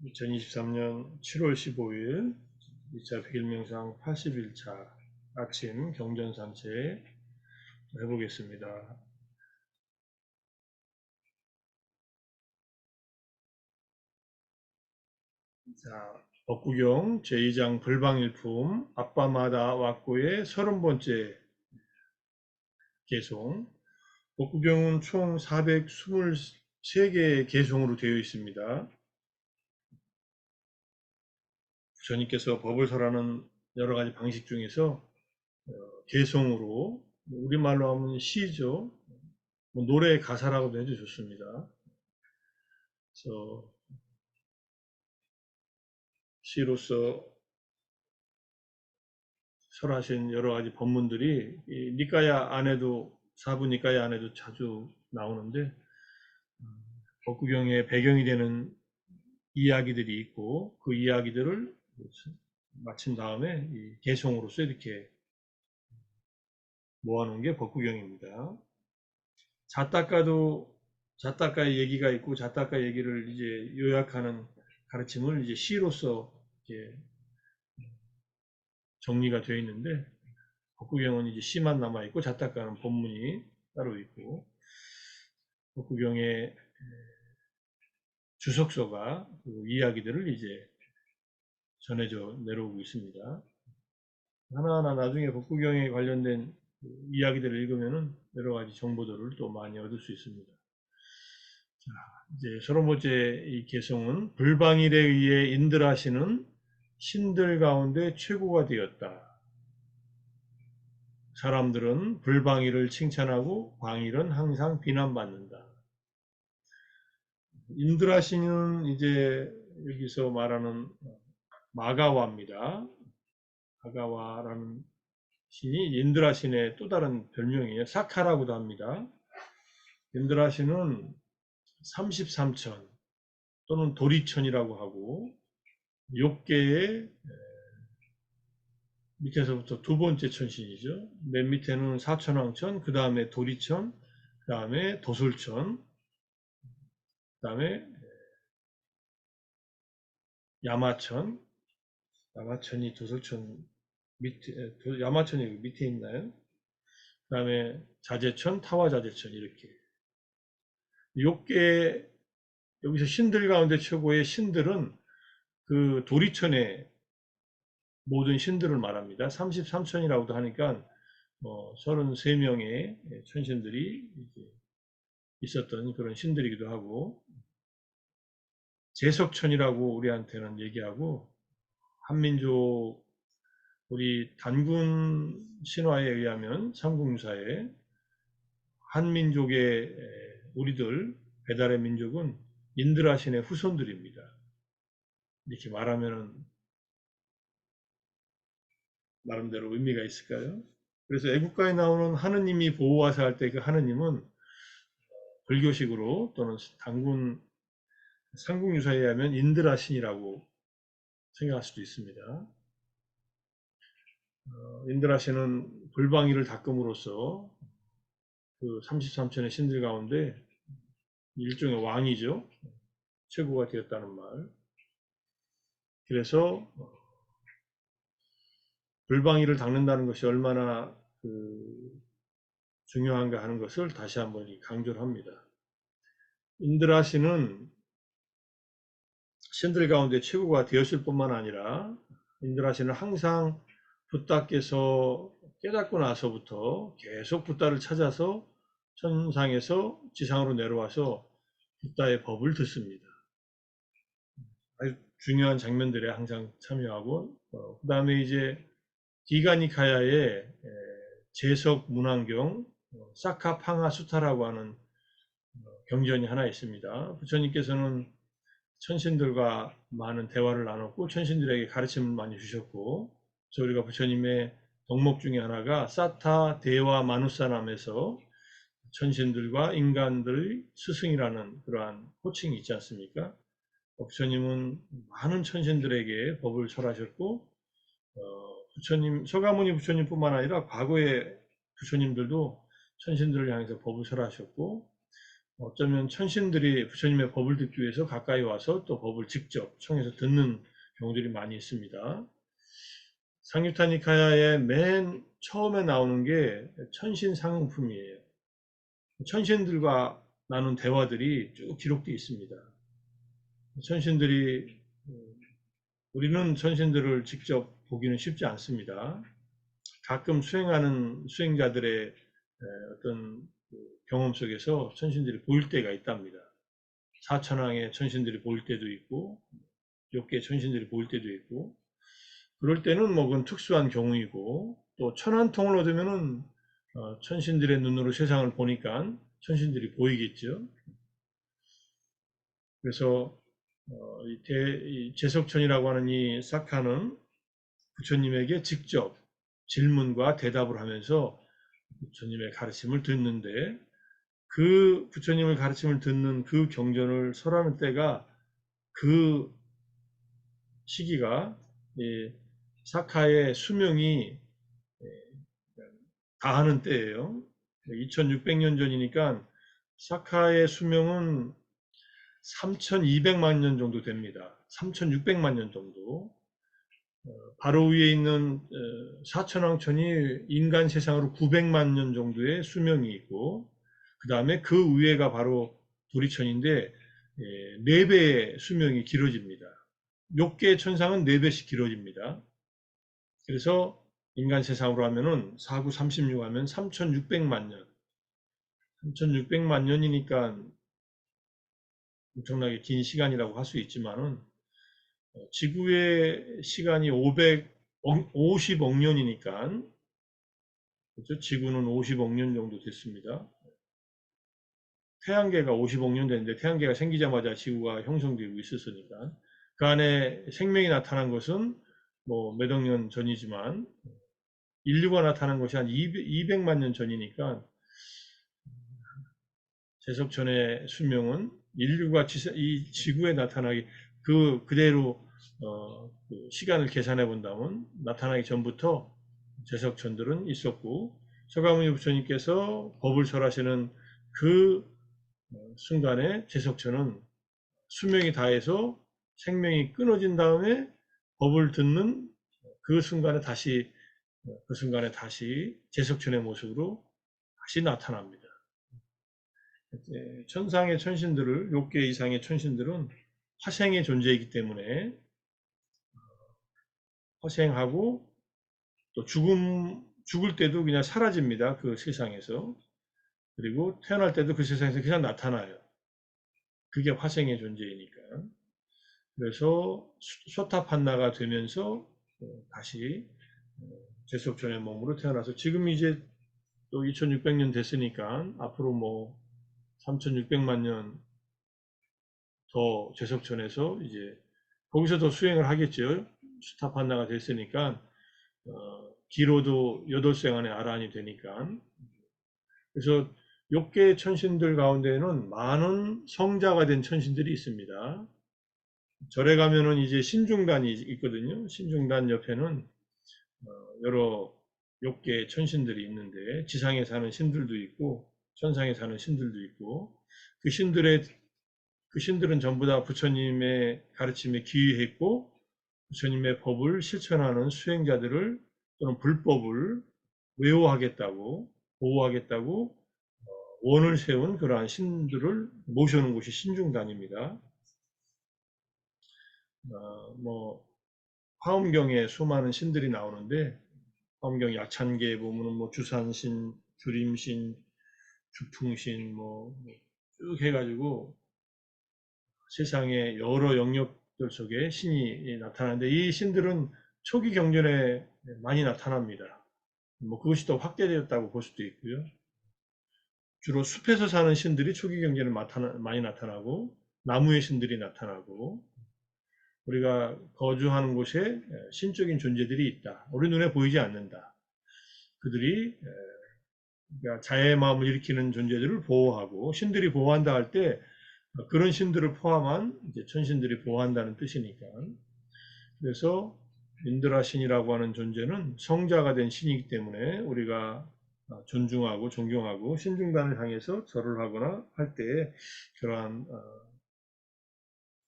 2023년 7월 15일 2차 100일 명상 80일차 아침 경전 산책 해보겠습니다. 자, 법구경 제2장 불방일품 아빠마다 왔고의 30번째 개송. 법구경은 총 423개의 개송으로 되어 있습니다. 부처님께서 법을 설하는 여러 가지 방식 중에서 개송으로, 우리말로 하면 시죠. 노래 가사라고도 해도 좋습니다. 그래서 시로서 설하신 여러 가지 법문들이 이 니까야 안에도 사부 니까야 안에도 자주 나오는데 법구경의 배경이 되는 이야기들이 있고 그 이야기들을 마친 다음에 이 개송으로서 이렇게 모아놓은 게 법구경입니다. 자타카의 얘기가 있고 자타카 얘기를 이제 요약하는 가르침을 이제 시로서 이제 정리가 되어 있는데 법구경은 이제 시만 남아 있고 자타카는 본문이 따로 있고 법구경의 주석서가 그 이야기들을 이제 전해져 내려오고 있습니다. 하나하나 나중에 법구경에 관련된 이야기들을 읽으면은 여러 가지 정보들을 또 많이 얻을 수 있습니다. 자, 이제 30번째 이 개송은 불방일에 의해 인들하시는 신들 가운데 최고가 되었다. 사람들은 불방일을 칭찬하고 방일은 항상 비난받는다. 인드라신은 이제 여기서 말하는 마가와입니다. 마가와라는 신이 인드라신의 또 다른 별명이에요. 사카라고도 합니다. 인드라신은 33천 또는 도리천이라고 하고 욕계의 밑에서부터 두 번째 천신이죠. 맨 밑에는 사천왕천, 그 다음에 도리천, 그 다음에 도솔천, 그 다음에 야마천, 야마천이 도솔천 밑에, 야마천이 밑에 있나요? 그 다음에 자제천, 타와자제천 이렇게. 욕계 여기서 신들 가운데 최고의 신들은 그 도리천의 모든 신들을 말합니다. 33천이라고도 하니까 33명의 천신들이 있었던 그런 신들이기도 하고 제석천이라고 우리한테는 얘기하고 한민족 우리 단군 신화에 의하면 삼국유사에 한민족의 우리들 배달의 민족은 인드라신의 후손들입니다. 이렇게 말하면 나름대로 의미가 있을까요? 그래서 애국가에 나오는 하느님이 보호하사 할 때 그 하느님은 불교식으로 또는 단군 삼국유사에 의하면 인드라신이라고 생각할 수도 있습니다. 인드라신은 불방이를 닦음으로써 그 33천의 신들 가운데 일종의 왕이죠. 최고가 되었다는 말. 그래서 불방이를 닦는다는 것이 얼마나 중요한가 하는 것을 다시 한번 강조를 합니다. 인드라신은 신들 가운데 최고가 되었을 뿐만 아니라 인드라신은 항상 붓다께서 깨닫고 나서부터 계속 붓다를 찾아서 천상에서 지상으로 내려와서 붓다의 법을 듣습니다. 아주 중요한 장면들에 항상 참여하고 그 다음에 이제 디가니카야의 제석 문안경 사카팡아 수타라고 하는 경전이 하나 있습니다. 부처님께서는 천신들과 많은 대화를 나눴고 천신들에게 가르침을 많이 주셨고 저희가 부처님의 덕목 중에 하나가 사타 대화 마누사남에서 천신들과 인간들의 스승이라는 그러한 호칭이 있지 않습니까? 부처님은 많은 천신들에게 법을 설하셨고 부처님 서가모니 부처님뿐만 아니라 과거의 부처님들도 천신들을 향해서 법을 설하셨고 어쩌면 천신들이 부처님의 법을 듣기 위해서 가까이 와서 또 법을 직접 청해서 듣는 경우들이 많이 있습니다. 상유타 니카야의 맨 처음에 나오는 게 천신 상응품이에요. 천신들과 나눈 대화들이 쭉 기록되어 있습니다. 천신들이 우리는 천신들을 직접 보기는 쉽지 않습니다. 가끔 수행하는 수행자들의 어떤 경험 속에서 천신들이 보일 때가 있답니다. 사천왕의 천신들이 보일 때도 있고, 욕계의 천신들이 보일 때도 있고, 그럴 때는 뭐 그건 특수한 경우이고, 또 천안통을 얻으면은 천신들의 눈으로 세상을 보니까 천신들이 보이겠죠. 그래서 이 제석천이라고 하는 이 사카는 부처님에게 직접 질문과 대답을 하면서 부처님의 가르침을 듣는데, 그 부처님의 가르침을 듣는 그 경전을 설하는 때가, 그 시기가 사카의 수명이 다하는 때예요. 2600년 전이니까 사카의 수명은 3200만 년 정도 됩니다. 3600만 년 정도. 바로 위에 있는 사천왕천이 인간 세상으로 900만 년 정도의 수명이 있고, 그 다음에 그 위에가 바로 도리천인데 4배의 수명이 길어집니다. 6개의 천상은 4배씩 길어집니다. 그래서 인간 세상으로 하면은 49, 36 하면 3600만 년. 3600만 년이니까 엄청나게 긴 시간이라고 할 수 있지만은 지구의 시간이 50억 년이니까, 그렇죠? 지구는 50억 년 정도 됐습니다. 태양계가 50억 년 됐는데 태양계가 생기자마자 지구가 형성되고 있었으니까 그 안에 생명이 나타난 것은 뭐 몇 억 년 전이지만 인류가 나타난 것이 한 200만 년 전이니까 제석천의 수명은 인류가 이 지구에 나타나기 그대로 그 시간을 계산해 본다면 나타나기 전부터 제석천들은 있었고, 서가모니 부처님께서 법을 설하시는 그 순간에 제석천은 수명이 다해서 생명이 끊어진 다음에 법을 듣는 그 순간에 다시 제석천의 모습으로 다시 나타납니다. 천상의 천신들을 6개 이상의 천신들은 화생의 존재이기 때문에 화생하고 또 죽을 때도 그냥 사라집니다. 그 세상에서. 그리고 태어날 때도 그 세상에서 그냥 나타나요. 그게 화생의 존재이니까. 그래서 소타판나가 되면서 다시 제석천의 몸으로 태어나서 지금 이제 또 2600년 됐으니까 앞으로 뭐 3600만 년 더 제석천에서 이제 거기서 더 수행을 하겠죠. 수타판나가 됐으니까 기로도 8생 안에 아라한이 되니까. 그래서 6개의 천신들 가운데에는 많은 성자가 된 천신들이 있습니다. 절에 가면은 이제 신중단이 있거든요. 신중단 옆에는 여러 6개의 천신들이 있는데 지상에 사는 신들도 있고 천상에 사는 신들도 있고, 그 신들은 전부 다 부처님의 가르침에 귀의했고 부처님의 법을 실천하는 수행자들을 또는 불법을 외워하겠다고 보호하겠다고 원을 세운 그러한 신들을 모셔놓은 곳이 신중단입니다. 뭐 화엄경에 수많은 신들이 나오는데 화엄경 약찬계에 보면은 뭐 주산신, 주림신, 주풍신 뭐 쭉 해가지고 세상의 여러 영역들 속에 신이 나타나는데 이 신들은 초기 경전에 많이 나타납니다. 뭐 그것이 더 확대되었다고 볼 수도 있고요. 주로 숲에서 사는 신들이 초기 경전에 많이 나타나고 나무의 신들이 나타나고 우리가 거주하는 곳에 신적인 존재들이 있다. 우리 눈에 보이지 않는다. 그들이 그러니까 자애의 마음을 일으키는 존재들을 보호하고 신들이 보호한다 할 때 그런 신들을 포함한 이제 천신들이 보호한다는 뜻이니까. 그래서 인드라 신이라고 하는 존재는 성자가 된 신이기 때문에 우리가 존중하고 존경하고 신중단을 향해서 절을 하거나 할 때에 그러한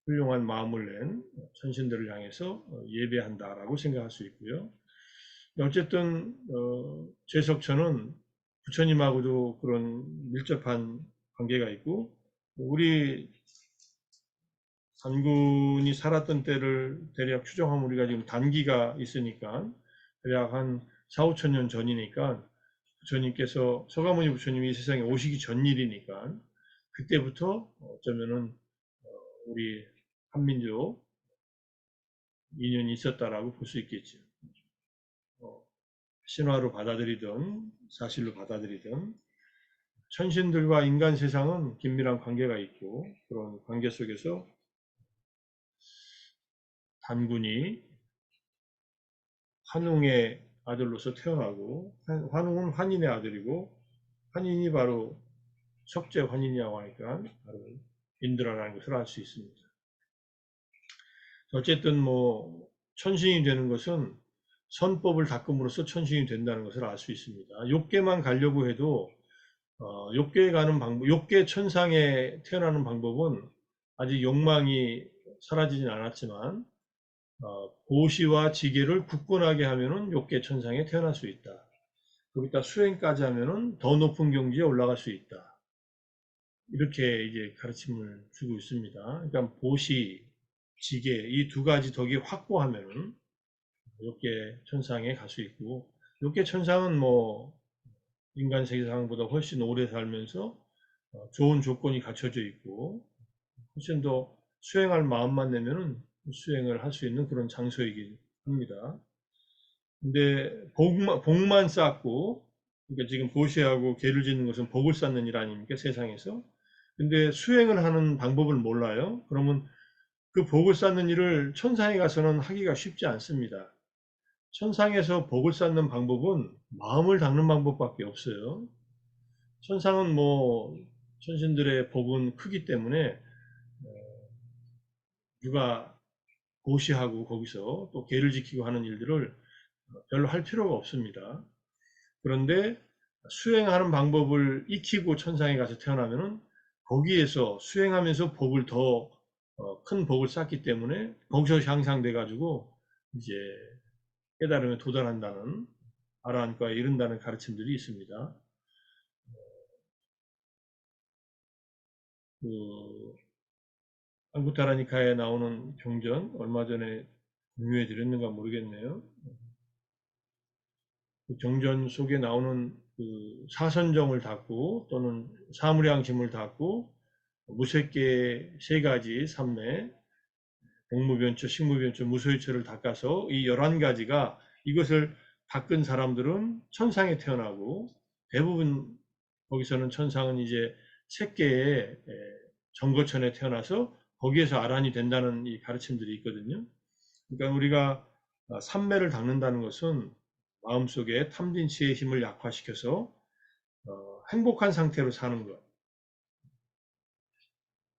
훌륭한 마음을 낸 천신들을 향해서 예배한다라고 생각할 수 있고요. 어쨌든 제석천은 부처님하고도 그런 밀접한 관계가 있고 우리 단군이 살았던 때를 대략 추정하면 우리가 지금 단기가 있으니까 대략 한 4, 5천 년 전이니까 부처님께서 서가모니 부처님이 이 세상에 오시기 전 일이니까 그때부터 어쩌면은 우리 한민족 인연이 있었다라고 볼 수 있겠죠. 신화로 받아들이든 사실로 받아들이든 천신들과 인간 세상은 긴밀한 관계가 있고 그런 관계 속에서 단군이 환웅의 아들로서 태어나고 환웅은 환인의 아들이고 환인이 바로 석재 환인이라고 하니까 바로 인드라라는 것을 알 수 있습니다. 어쨌든 뭐 천신이 되는 것은 선법을 닦음으로써 천신이 된다는 것을 알 수 있습니다. 욕계만 가려고 해도 욕계에 가는 방법, 욕계 천상에 태어나는 방법은 아직 욕망이 사라지진 않았지만 보시와 지계를 굳건하게 하면은 욕계 천상에 태어날 수 있다. 거기다 수행까지 하면은 더 높은 경지에 올라갈 수 있다. 이렇게 이제 가르침을 주고 있습니다. 그러니까 보시, 지계 이 두 가지 덕이 확보하면은 욕계 천상에 갈 수 있고 욕계 천상은 뭐 인간 세상보다 훨씬 오래 살면서 좋은 조건이 갖춰져 있고 훨씬 더 수행할 마음만 내면은 수행을 할 수 있는 그런 장소이긴 합니다. 근데 복만 쌓고 그러니까 지금 보시하고 계를 짓는 것은 복을 쌓는 일 아닙니까 세상에서? 근데 수행을 하는 방법을 몰라요. 그러면 그 복을 쌓는 일을 천상에 가서는 하기가 쉽지 않습니다. 천상에서 복을 쌓는 방법은 마음을 닦는 방법밖에 없어요. 천상은 뭐 천신들의 복은 크기 때문에 누가 보시하고 거기서 또 계를 지키고 하는 일들을 별로 할 필요가 없습니다. 그런데 수행하는 방법을 익히고 천상에 가서 태어나면은 거기에서 수행하면서 복을 더 큰 복을 쌓기 때문에 거기서 향상돼 가지고 이제 깨달음에 도달한다는 아라한과에 이른다는 가르침들이 있습니다. 그 안구타라니카에 나오는 경전 얼마 전에 공유해 드렸는가 모르겠네요. 그 경전 속에 나오는 그 사선정을 닦고 또는 사무량심을 닦고 무색계 세 가지 삼매, 공무변처, 식무변처, 무소유처를 닦아서 이 11가지가 이것을 닦은 사람들은 천상에 태어나고 대부분 거기서는 천상은 이제 색계의 정거천에 태어나서 거기에서 아란이 된다는 이 가르침들이 있거든요. 그러니까 우리가 삼매를 닦는다는 것은 마음속에 탐진치의 힘을 약화시켜서 행복한 상태로 사는 것.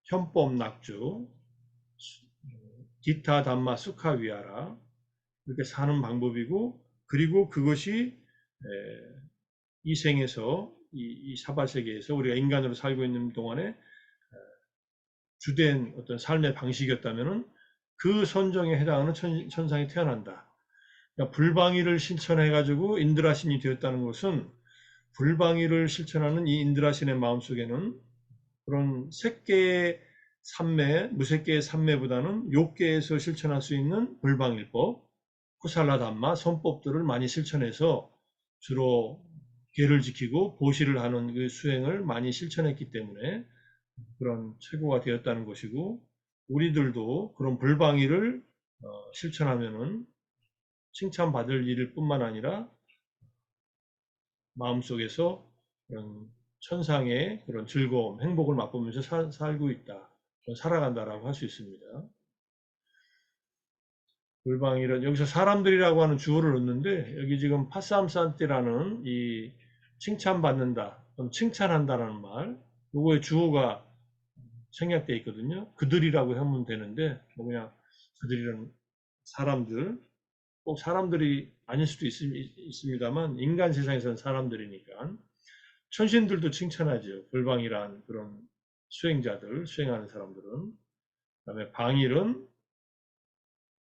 현법 낙주, 기타 담마 수카 위하라 이렇게 사는 방법이고 그리고 그것이 이 생에서 이 사바세계에서 우리가 인간으로 살고 있는 동안에 주된 어떤 삶의 방식이었다면은 그 선정에 해당하는 천상에 태어난다. 그러니까 불방위를 실천해가지고 인드라신이 되었다는 것은 불방위를 실천하는 이 인드라신의 마음속에는 그런 색계의 삼매, 무색계의 삼매보다는 욕계에서 실천할 수 있는 불방일법, 쿠살라 담마, 선법들을 많이 실천해서 주로 계를 지키고 보시를 하는 그 수행을 많이 실천했기 때문에 그런 최고가 되었다는 것이고 우리들도 그런 불방위를 실천하면은 칭찬받을 일일 뿐만 아니라 마음속에서 그런 천상의 그런 즐거움, 행복을 맛보면서 살고 있다, 살아간다라고 할 수 있습니다. 불방이란 여기서 사람들이라고 하는 주어를 넣는데 여기 지금 파삼산티라는 이 칭찬받는다, 칭찬한다라는 말, 요거의 주어가 생략되어 있거든요. 그들이라고 하면 되는데 뭐 그냥 그들이란 사람들, 꼭 사람들이 아닐 수도 있습니다만 인간 세상에서는 사람들이니까 천신들도 칭찬하죠. 불방이란 그런 수행자들, 수행하는 사람들은. 그다음에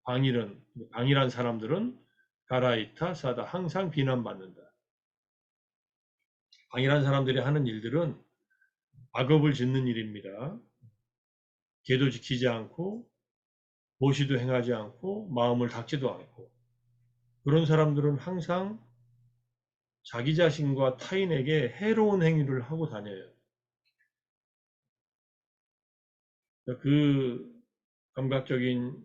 방일한 사람들은 가라이타 사다 항상 비난받는다. 방일한 사람들이 하는 일들은 악업을 짓는 일입니다. 계도 지키지 않고 보시도 행하지 않고 마음을 닦지도 않고 그런 사람들은 항상 자기 자신과 타인에게 해로운 행위를 하고 다녀요. 그 감각적인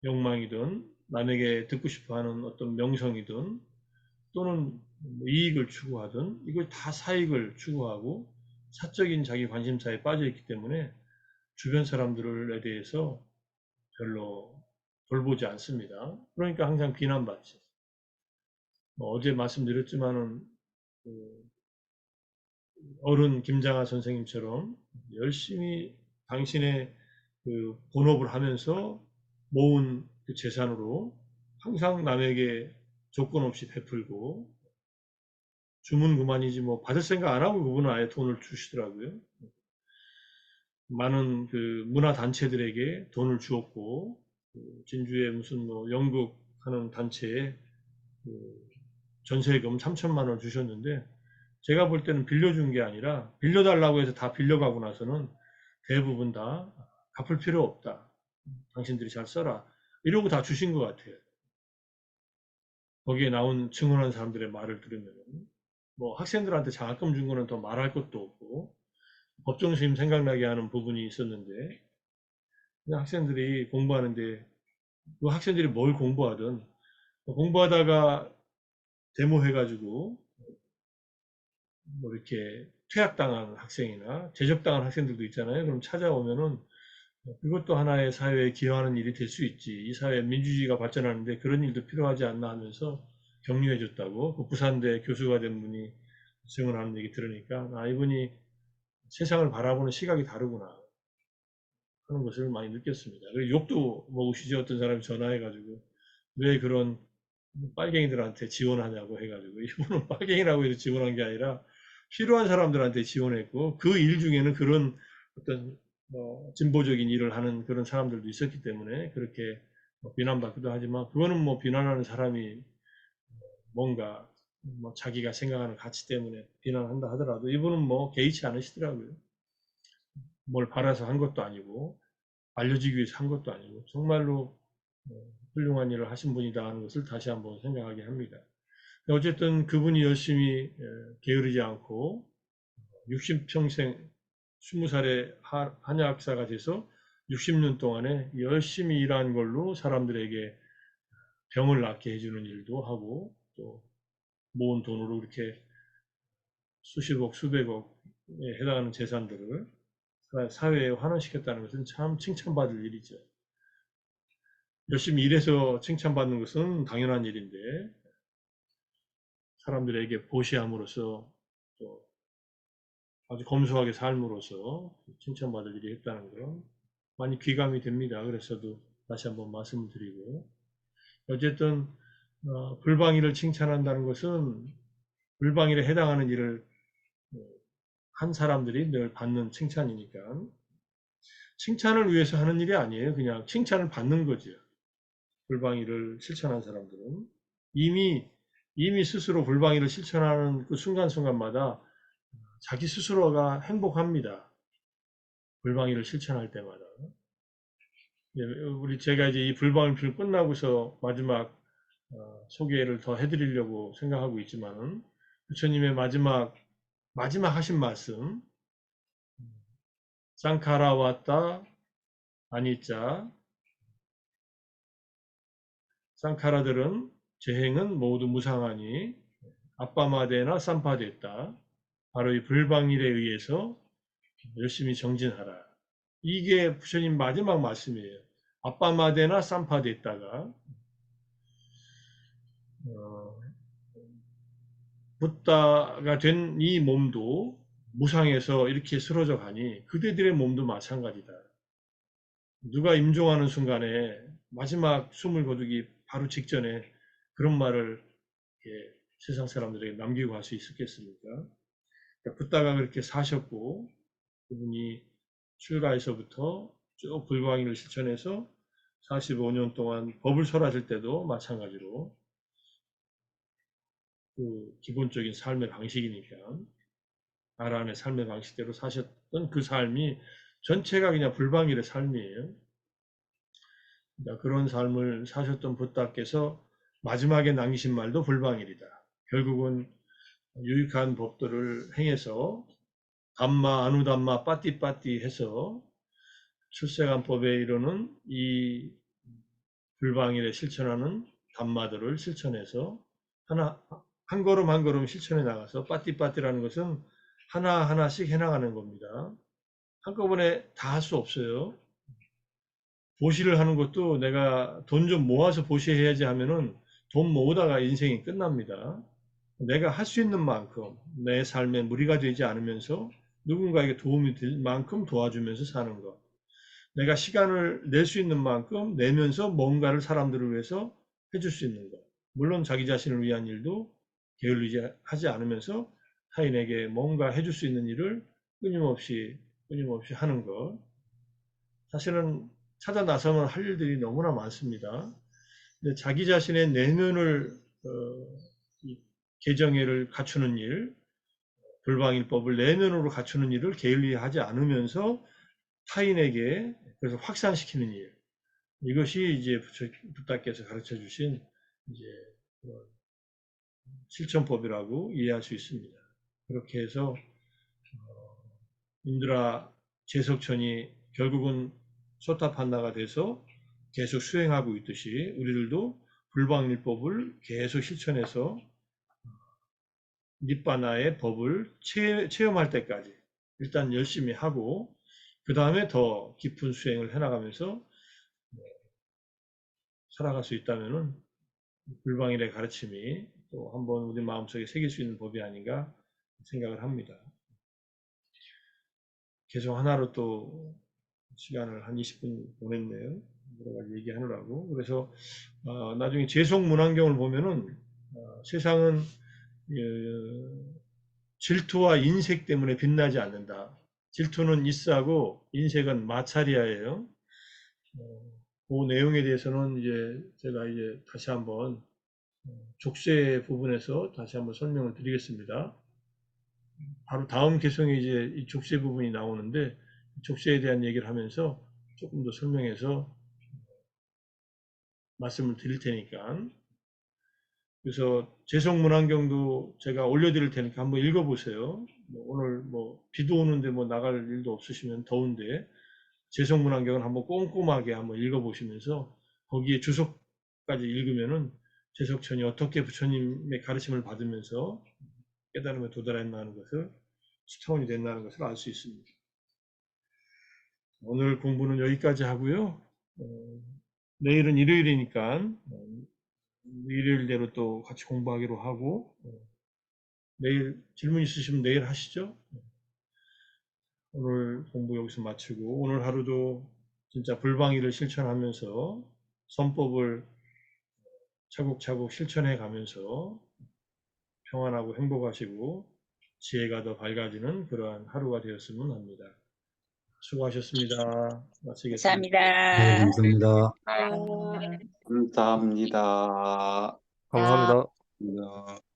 욕망이든 남에게 듣고 싶어하는 어떤 명성이든 또는 이익을 추구하든 이걸 다 사익을 추구하고 사적인 자기 관심사에 빠져 있기 때문에 주변 사람들에 대해서 별로 돌보지 않습니다. 그러니까 항상 비난받지. 어제 말씀드렸지만은 그 어른 김장하 선생님처럼 열심히 당신의 그 본업을 하면서 모은 그 재산으로 항상 남에게 조건 없이 베풀고 주문 그만이지 뭐 받을 생각 안 하고 그분은 아예 돈을 주시더라고요. 많은 그 문화 단체들에게 돈을 주었고 진주에 무슨 뭐 연극하는 단체에 그 전세금 3천만 원 주셨는데 제가 볼 때는 빌려준 게 아니라 빌려달라고 해서 다 빌려가고 나서는 대부분 다 갚을 필요 없다. 당신들이 잘 써라. 이러고 다 주신 것 같아요. 거기에 나온 증언한 사람들의 말을 들으면 뭐 학생들한테 장학금 준 거는 더 말할 것도 없고 법정심 생각나게 하는 부분이 있었는데 그냥 학생들이 공부하는데 그 학생들이 뭘 공부하든 공부하다가 데모해가지고 뭐 이렇게 퇴학당한 학생이나 제적당한 학생들도 있잖아요. 그럼 찾아오면은 그것도 하나의 사회에 기여하는 일이 될 수 있지. 이 사회 민주주의가 발전하는데 그런 일도 필요하지 않나 하면서 격려해 줬다고 그 부산대 교수가 된 분이 증언하는 얘기 들으니까 아 이분이 세상을 바라보는 시각이 다르구나 하는 것을 많이 느꼈습니다. 그리고 욕도 먹으시죠. 어떤 사람이 전화해가지고 왜 그런 빨갱이들한테 지원하냐고 해가지고 이분은 빨갱이라고 해서 지원한 게 아니라 필요한 사람들한테 지원했고 그 일 중에는 그런 어떤 뭐 진보적인 일을 하는 그런 사람들도 있었기 때문에 그렇게 비난받기도 하지만 그거는 뭐 비난하는 사람이 뭔가 뭐 자기가 생각하는 가치 때문에 비난한다 하더라도 이분은 뭐 개의치 않으시더라고요. 뭘 바라서 한 것도 아니고 알려지기 위해서 한 것도 아니고 정말로 훌륭한 일을 하신 분이다 하는 것을 다시 한번 생각하게 합니다. 어쨌든 그분이 열심히 게으르지 않고 60평생 20살에 한의학사가 돼서 60년 동안에 열심히 일한 걸로 사람들에게 병을 낫게 해주는 일도 하고 또 모은 돈으로 이렇게 수십억, 수백억에 해당하는 재산들을 사회에 환원시켰다는 것은 참 칭찬받을 일이죠. 열심히 일해서 칭찬받는 것은 당연한 일인데 사람들에게 보시함으로써 또 아주 검소하게 삶으로써 칭찬받을 일이 했다는 건 많이 귀감이 됩니다. 그래서도 다시 한번 말씀을 드리고 어쨌든 불방일을 칭찬한다는 것은 불방일에 해당하는 일을 한 사람들이 늘 받는 칭찬이니까 칭찬을 위해서 하는 일이 아니에요. 그냥 칭찬을 받는 거죠. 불방일을 실천한 사람들은 이미 스스로 불방일을 실천하는 그 순간순간마다 자기 스스로가 행복합니다. 불방일을 실천할 때마다. 제가 이제 이 불방일 끝나고서 마지막 소개를 더 해드리려고 생각하고 있지만은 부처님의 마지막 하신 말씀 쌍카라왔다 아니자 쌍카라들은 재행은 모두 무상하니 아빠마대나 쌈파됐다. 바로 이 불방일에 의해서 열심히 정진하라. 이게 부처님 마지막 말씀이에요. 아빠마대나 쌈파됐다가 붓다가 된 이 몸도 무상해서 이렇게 쓰러져 가니 그대들의 몸도 마찬가지다. 누가 임종하는 순간에 마지막 숨을 거두기 바로 직전에 그런 말을 세상 사람들에게 남기고 갈 수 있었겠습니까? 붓다가 그렇게 사셨고 그분이 출가에서부터 쭉 불광의를 실천해서 45년 동안 법을 설하실 때도 마찬가지로 그 기본적인 삶의 방식이니까 아란의 삶의 방식대로 사셨던 그 삶이 전체가 그냥 불방일의 삶이에요. 그러니까 그런 삶을 사셨던 붓다께서 마지막에 남기신 말도 불방일이다. 결국은 유익한 법들을 행해서 담마, 아누담마, 빠띠빠띠 해서 출세간법에 이르는 이 불방일에 실천하는 담마들을 실천해서 한 걸음 한 걸음 실천해 나가서 빠띠빠띠라는 것은 하나하나씩 해나가는 겁니다. 한꺼번에 다 할 수 없어요. 보시를 하는 것도 내가 돈 좀 모아서 보시해야지 하면은 돈 모으다가 인생이 끝납니다. 내가 할 수 있는 만큼 내 삶에 무리가 되지 않으면서 누군가에게 도움이 될 만큼 도와주면서 사는 것. 내가 시간을 낼 수 있는 만큼 내면서 뭔가를 사람들을 위해서 해줄 수 있는 것. 물론 자기 자신을 위한 일도 게을리지 하지 않으면서 타인에게 뭔가 해줄 수 있는 일을 끊임없이 하는 것. 사실은 찾아 나서면 할 일들이 너무나 많습니다. 근데 자기 자신의 내면을 개정애를 갖추는 일, 불방일법을 내면으로 갖추는 일을 게을리하지 않으면서 타인에게 그래서 확산시키는 일. 이것이 이제 붓다께서 가르쳐 주신 이제 실천법이라고 이해할 수 있습니다. 그렇게 해서 인드라 제석천이 결국은 소타판나가 돼서 계속 수행하고 있듯이 우리들도 불방일법을 계속 실천해서 니빠나의 법을 체험할 때까지 일단 열심히 하고 그 다음에 더 깊은 수행을 해나가면서 살아갈 수 있다면은 불방일의 가르침이 또 한번 우리 마음속에 새길 수 있는 법이 아닌가 생각을 합니다. 계속 하나로 또 시간을 한 20분 보냈네요. 여러 가지 얘기하느라고. 그래서 나중에 제속문안경을 보면은 세상은 질투와 인색 때문에 빛나지 않는다. 질투는 이스하고 인색은 마차리아예요. 그 내용에 대해서는 이제 제가 이제 다시 한번 족쇄 부분에서 다시 한번 설명을 드리겠습니다. 바로 다음 개성에 이제 이 족쇄 부분이 나오는데 족쇄에 대한 얘기를 하면서 조금 더 설명해서 말씀을 드릴 테니까. 그래서 제성문안경도 제가 올려드릴 테니까 한번 읽어보세요. 오늘 비도 오는데 나갈 일도 없으시면 더운데 제성문안경을 한번 꼼꼼하게 한번 읽어보시면서 거기에 주석까지 읽으면은 제석천이 어떻게 부처님의 가르침을 받으면서 깨달음에 도달했나는 것을 스타원이 됐나는 것을 알 수 있습니다. 오늘 공부는 여기까지 하고요. 내일은 일요일이니까 일요일대로 또 같이 공부하기로 하고 내일 질문 있으시면 내일 하시죠. 오늘 공부 여기서 마치고 오늘 하루도 진짜 불방위를 실천하면서 선법을 차곡차곡 실천해 가면서 평안하고 행복하시고 지혜가 더 밝아지는 그러한 하루가 되었으면 합니다. 수고하셨습니다. 마치겠습니다. 감사합니다. 감사합니다. 아. 감사합니다. 감사합니다. 감사합니다.